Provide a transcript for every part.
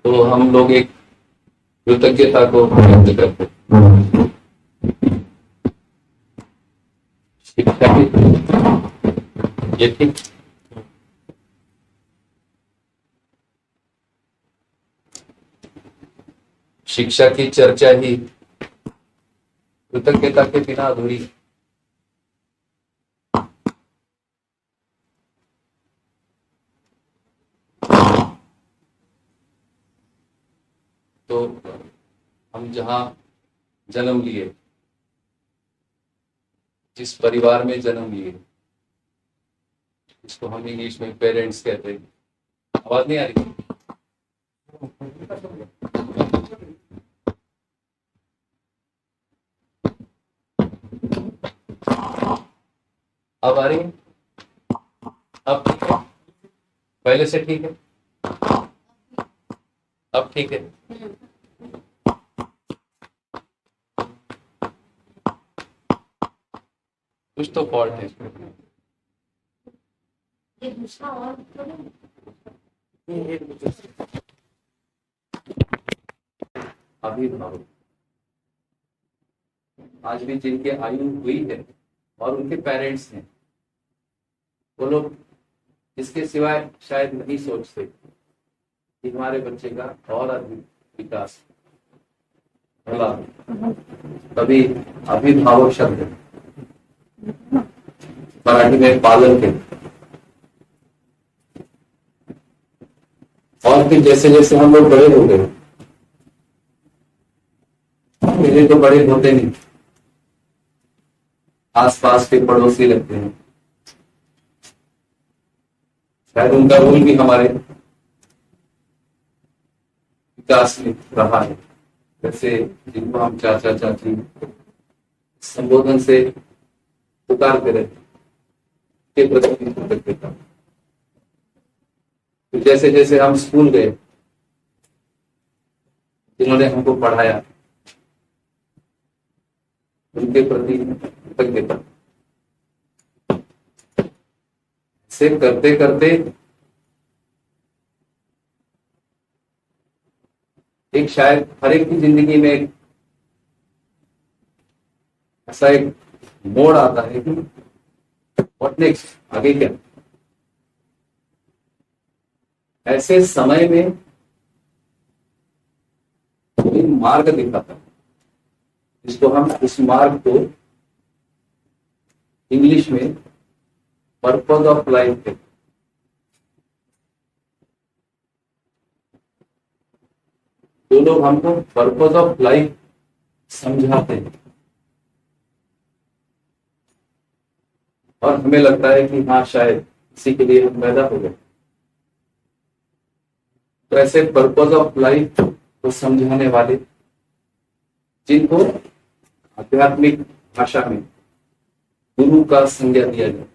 तो हम लोग एक कृतज्ञता को व्यक्त करते हैं। शिक्षा की ये ठीक शिक्षा की चर्चा ही कृतज्ञता के बिना अधूरी है। तो हम जहां जन्म लिए, जिस परिवार में जन्म लिए, इसको हम इंग्लिश में पेरेंट्स कहते हैं। आवाज नहीं आ रही? अब आ रही है? अब ठीक है? पहले से ठीक है? अब ठीक है? कुछ तो फॉल्ट है। अभिभावक आज भी जिनके आयु हुई है और उनके पेरेंट्स हैं, वो लोग इसके सिवाय शायद नहीं सोचते कि हमारे बच्चे का और अधिक विकास भला। तभी अभिभावक शब्द मराठी में पालन के। और फिर जैसे जैसे हम लोग बड़े हो गए, पहले तो बड़े होते नहीं, आसपास के पड़ोसी लगते हैं, शायद उनका रोल भी हमारे विकास में रहा है। जैसे जिनको हम चाचा चाची संबोधन से पुकारते रहते के प्रति कृतज्ञता। तो जैसे जैसे हम स्कूल गए, जिन्होंने हमको पढ़ाया, उनके प्रति कृतज्ञता। से करते करते एक शायद हर एक की जिंदगी में ऐसा एक मोड़ आता है कि व्हाट नेक्स्ट, आगे क्या। ऐसे समय में कोई मार्ग दिखाता है, जिसको हम उस मार्ग को इंग्लिश में पर्पज ऑफ लाइफ कहते हैं। जो लोग हमको पर्पज ऑफ लाइफ समझाते हैं और हमें लगता है कि हाँ शायद इसी के लिए हम पैदा हो गए, तो ऐसे पर्पज ऑफ लाइफ को समझाने वाले, जिनको आध्यात्मिक भाषा में गुरु का संज्ञा दिया जाए,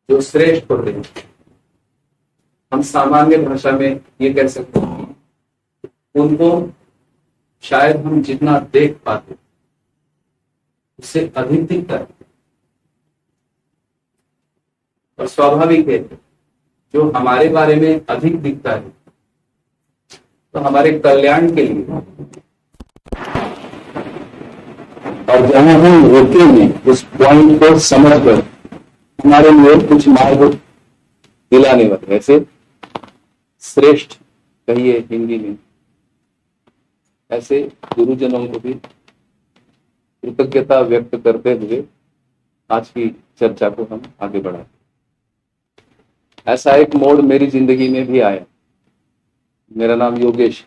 जो श्रेष्ठ होते हैं, हम सामान्य भाषा में ये कह सकते हैं, उनको शायद हम जितना देख पाते उससे अधिक दिखता है। और स्वाभाविक है, जो हमारे बारे में अधिक दिखता है तो हमारे कल्याण के लिए, और जहां हम रुकेंगे उस पॉइंट को समझकर हमारे लिए कुछ मार्ग दिलाने वाले, ऐसे श्रेष्ठ कहिए हिंदी में, ऐसे गुरुजनों को भी कृतज्ञता व्यक्त करते हुए आज की चर्चा को हम आगे बढ़ाते। ऐसा एक मोड़ मेरी जिंदगी में भी आया। मेरा नाम योगेश,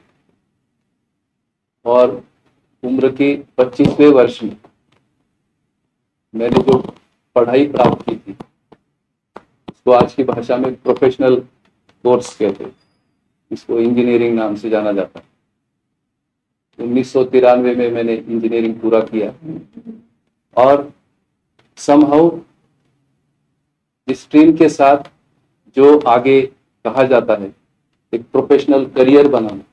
और उम्र के 25वें वर्ष में मैंने जो पढ़ाई प्राप्त की थी, उसको आज की भाषा में प्रोफेशनल कोर्स कहते हैं, इसको इंजीनियरिंग नाम से जाना जाता है। 1993 में मैंने इंजीनियरिंग पूरा किया और समहाउ इस स्ट्रीम के साथ जो आगे कहा जाता है एक प्रोफेशनल करियर बनाना,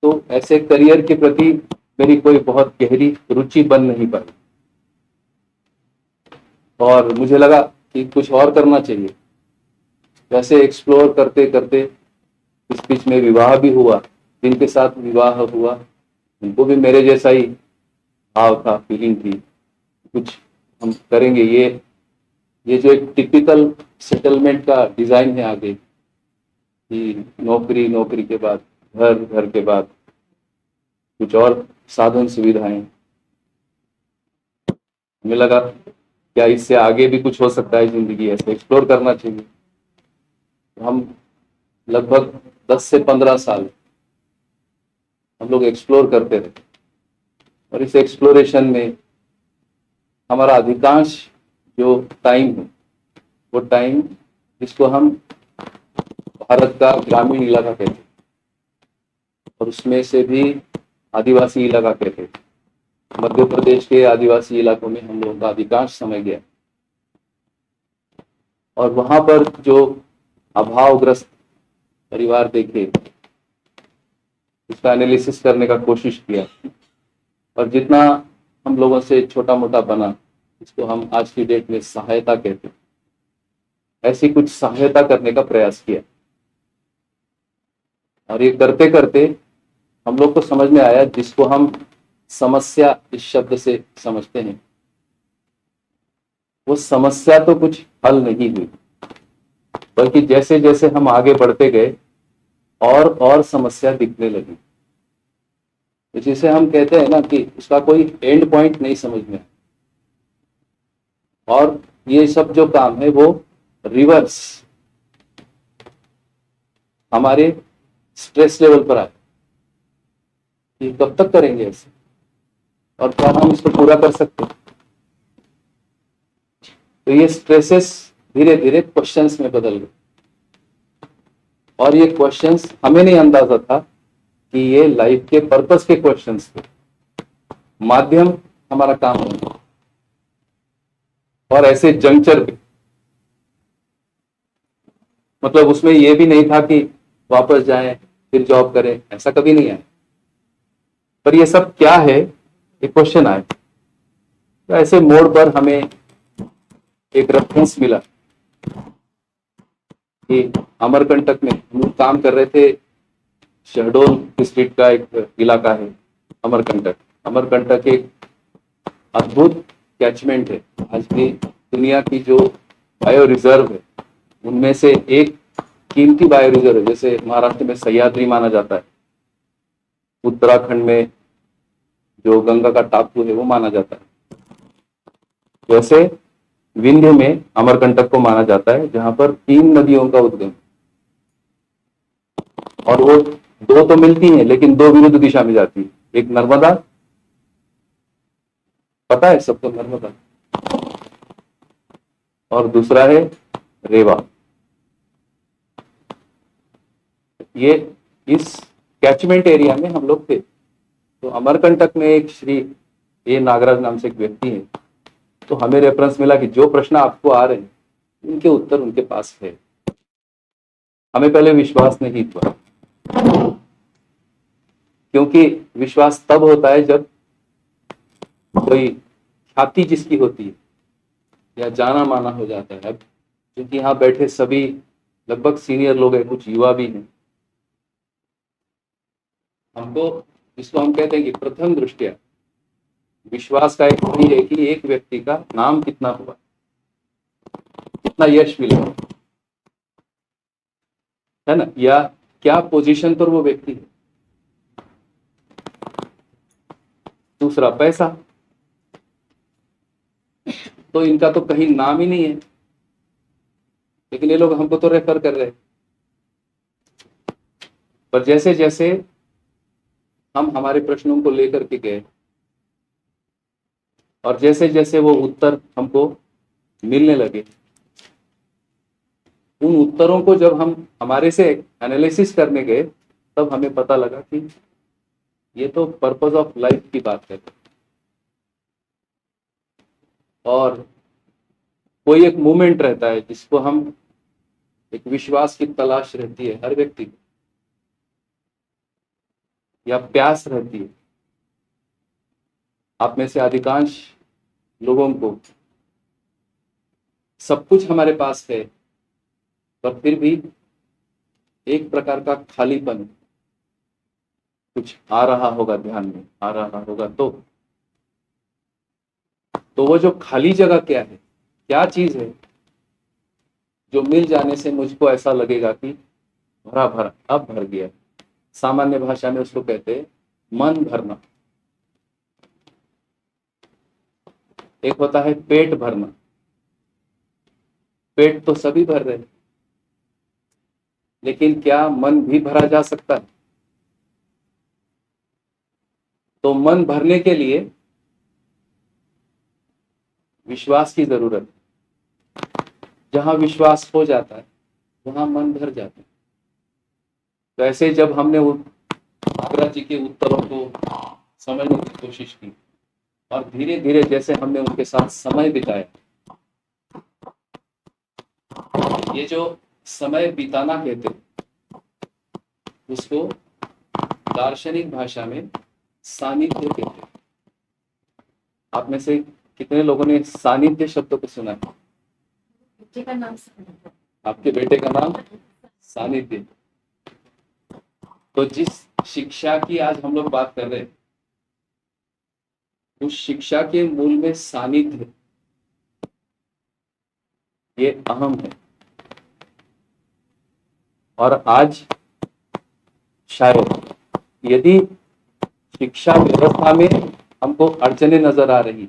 तो ऐसे करियर के प्रति मेरी कोई बहुत गहरी रुचि बन नहीं पाई और मुझे लगा कि कुछ और करना चाहिए। वैसे एक्सप्लोर करते करते इस बीच में विवाह भी हुआ। जिनके साथ विवाह हुआ उनको भी मेरे जैसा ही भाव था, फीलिंग थी, कुछ हम करेंगे। ये जो एक टिपिकल सेटलमेंट का डिजाइन है आगे, कि नौकरी, नौकरी के बाद घर, घर के बाद कुछ और साधन सुविधाएं। हमें लगा क्या इससे आगे भी कुछ हो सकता है जिंदगी, ऐसे एक्सप्लोर करना चाहिए। हम लगभग 10 से 15 साल हम लोग एक्सप्लोर करते रहे, और इस एक्सप्लोरेशन में हमारा अधिकांश जो टाइम है वो टाइम जिसको हम भारत का ग्रामीण इलाका कहते हैं, और उसमें से भी आदिवासी इलाका कहते हैं, मध्य प्रदेश के आदिवासी इलाकों में हम लोगों का अधिकांश समय गया। और वहां पर जो अभावग्रस्त परिवार देखे, उसका एनालिसिस करने का कोशिश किया, और जितना हम लोगों से छोटा मोटा बना, इसको हम आज की डेट में सहायता कहते हैं, ऐसी कुछ सहायता करने का प्रयास किया। और ये करते करते हम लोग को समझ में आया, जिसको हम समस्या इस शब्द से समझते हैं, वो समस्या तो कुछ हल नहीं हुई, बल्कि जैसे जैसे हम आगे बढ़ते गए और समस्या दिखने लगी। जिसे हम कहते हैं ना कि उसका कोई एंड पॉइंट नहीं समझ में। और ये सब जो काम है वो रिवर्स हमारे स्ट्रेस लेवल पर आए कि कब तक करेंगे ऐसे, और क्या हम इसको पूरा कर सकते हैं। तो ये स्ट्रेसेस धीरे धीरे क्वेश्चंस में बदल गए, और ये क्वेश्चंस हमें नहीं अंदाजा था कि ये लाइफ के पर्पस के क्वेश्चंस थे। माध्यम हमारा काम होगा, और ऐसे जंक्चर पे, मतलब उसमें ये भी नहीं था कि वापस जाएं फिर जॉब करें, ऐसा कभी नहीं आया। पर ये सब क्या है, ये क्वेश्चन आए। तो ऐसे मोड़ पर हमें एक रेफरेंस मिला कि अमरकंटक में हम लोग काम कर रहे थे। शहडोल डिस्ट्रिक्ट का एक इलाका है अमरकंटक। अमरकंटक एक अद्भुत कैचमेंट है। आज भी दुनिया की जो बायो रिजर्व है उनमें से एक कीमती बायो रिजर्व है। जैसे महाराष्ट्र में सह्याद्री माना जाता है, उत्तराखंड में जो गंगा का टापू है वो माना जाता है, वैसे विंध्य में अमरकंटक को माना जाता है, जहां पर 3 नदियों का उद्गम, और वो 2 तो मिलती हैं लेकिन 2 विरुद्ध दिशा में जाती है। एक नर्मदा, पता है सबको नर्मदा, और दूसरा है रेवा। ये इस कैचमेंट एरिया में हम लोग थे। तो अमरकंटक में एक श्री ए नागराज नाम से एक व्यक्ति है। तो हमें रेफरेंस मिला कि जो प्रश्न आपको आ रहे हैं उनके उत्तर उनके पास है। हमें पहले विश्वास नहीं हुआ, क्योंकि विश्वास तब होता है जब कोई ख्याति जिसकी होती है या जाना माना हो जाता है। अब क्योंकि यहाँ बैठे सभी लगभग सीनियर लोग हैं, कुछ युवा भी हैं, हमको जिसको हम कहते हैं कि प्रथम दृष्टया विश्वास का एक वही है कि एक व्यक्ति का नाम कितना हुआ, कितना यश मिला है ना, या क्या पोजीशन पर वो व्यक्ति है। दूसरा पैसा, तो इनका तो कहीं नाम ही नहीं है, लेकिन ये लोग हमको तो रेफर कर रहे हैं। पर जैसे जैसे हम हमारे प्रश्नों को लेकर के गए, और जैसे जैसे वो उत्तर हमको मिलने लगे, उन उत्तरों को जब हम हमारे से एनालिसिस करने गए, तब हमें पता लगा कि ये तो पर्पस ऑफ लाइफ की बात है। और कोई एक मूवमेंट रहता है जिसको हम एक विश्वास की तलाश रहती है हर व्यक्ति को, या प्यास रहती है। आप में से अधिकांश लोगों को सब कुछ हमारे पास है, पर फिर भी एक प्रकार का खालीपन कुछ आ रहा होगा, ध्यान में आ रहा होगा। तो वो जो खाली जगह क्या है, क्या चीज है जो मिल जाने से मुझको ऐसा लगेगा कि भरा भरा, अब भर गया। सामान्य भाषा में उसको कहते हैं मन भरना। एक होता है पेट भरना, पेट तो सभी भर रहे हैं, लेकिन क्या मन भी भरा जा सकता है? तो मन भरने के लिए विश्वास की जरूरत है। जहां विश्वास हो जाता है वहां मन भर जाता है। तो ऐसे जब हमने नागराज जी के उत्तरों को समझने की कोशिश की और धीरे धीरे जैसे हमने उनके साथ समय बिताया, ये जो समय बिताना कहते हैं उसको दार्शनिक भाषा में सानिध्य कहते हैं। आप में से कितने लोगों ने सानिध्य शब्द को सुना है? बेटे का नाम सानिध्य। आपके बेटे का नाम सानिध्य। तो जिस शिक्षा की आज हम लोग बात कर रहे हैं, उस शिक्षा के मूल में सानिध्य, ये अहम है। और आज शायद यदि शिक्षा व्यवस्था में हमको अड़चने नजर आ रही,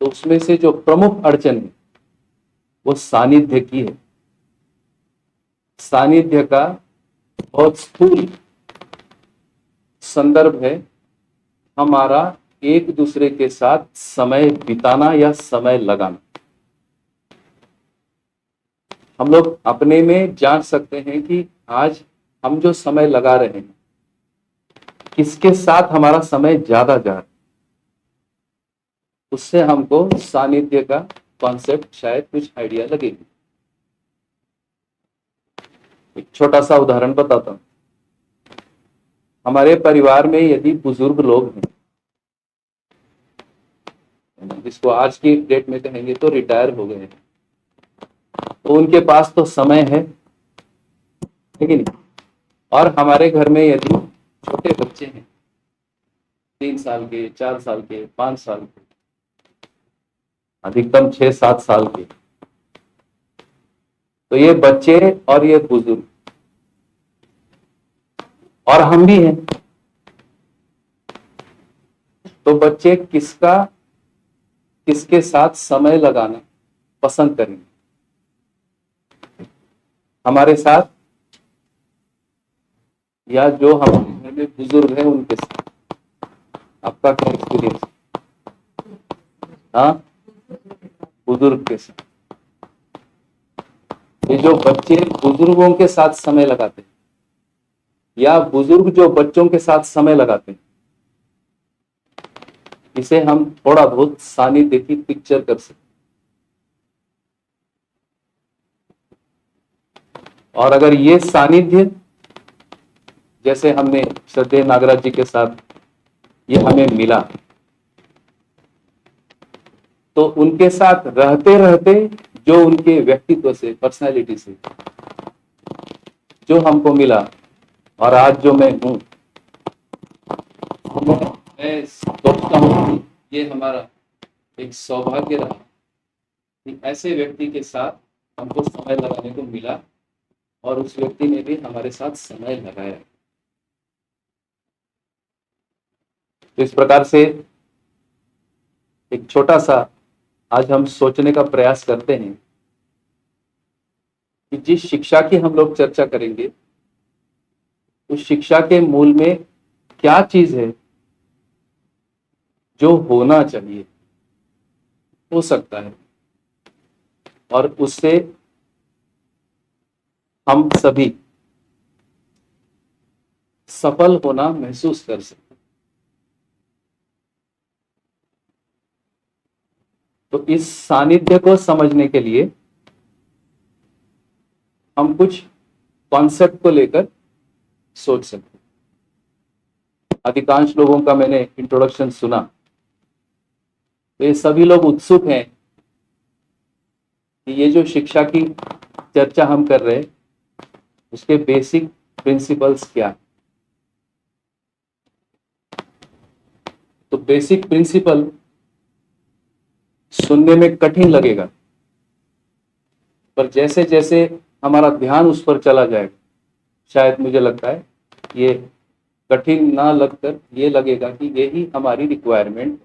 तो उसमें से जो प्रमुख अड़चन है वो सानिध्य की है। सानिध्य का बहुत स्थूल संदर्भ है हमारा एक दूसरे के साथ समय बिताना या समय लगाना। हम लोग अपने में जांच सकते हैं कि आज हम जो समय लगा रहे हैं किसके साथ हमारा समय ज्यादा जा रहा है। उससे हमको सानिध्य का कॉन्सेप्ट शायद कुछ आइडिया लगेगी। एक छोटा सा उदाहरण बताता हूं। हमारे परिवार में यदि बुजुर्ग लोग हैं, जिसको आज की डेट में कहेंगे तो रिटायर हो गए हैं, तो उनके पास तो समय है, लेकिन और हमारे घर में यदि छोटे बच्चे हैं, 3 साल के, 4 साल के, 5 साल के, अधिकतम 6-7 साल के, तो ये बच्चे और ये बुजुर्ग और हम भी हैं। तो बच्चे किसके साथ समय लगाना पसंद करेंगे? हमारे साथ या जो हमारे घर में बुजुर्ग हैं उनके साथ? आपका क्या एक्सपीरियंस? हाँ, बुजुर्ग के साथ। ये जो बच्चे बुजुर्गों के साथ समय लगाते हैं या बुजुर्ग जो बच्चों के साथ समय लगाते हैं, इसे हम थोड़ा बहुत सानिध्य की पिक्चर कर सकते हैं। और अगर ये सानिध्य जैसे हमने श्रद्धेय नागराज जी के साथ ये हमें मिला, तो उनके साथ रहते रहते जो उनके व्यक्तित्व से, पर्सनैलिटी से जो हमको मिला और आज जो मैं हूं, मैं सोचता हूं कि ये हमारा एक सौभाग्य रहा कि ऐसे व्यक्ति के साथ हमको समय लगाने को मिला और उस व्यक्ति ने भी हमारे साथ समय लगाया। तो इस प्रकार से एक छोटा सा आज हम सोचने का प्रयास करते हैं कि जिस शिक्षा की हम लोग चर्चा करेंगे, उस शिक्षा के मूल में क्या चीज है जो होना चाहिए, हो सकता है, और उससे हम सभी सफल होना महसूस कर सकते। तो इस सानिध्य को समझने के लिए हम कुछ कॉन्सेप्ट को लेकर सोच सकते हैं। अधिकांश लोगों का मैंने इंट्रोडक्शन सुना, तो ये सभी लोग उत्सुक हैं कि ये जो शिक्षा की चर्चा हम कर रहे हैं उसके बेसिक प्रिंसिपल्स क्या है। तो बेसिक प्रिंसिपल सुनने में कठिन लगेगा, पर जैसे जैसे हमारा ध्यान उस पर चला जाएगा, शायद मुझे लगता है ये कठिन ना लगकर ये लगेगा कि यही हमारी रिक्वायरमेंट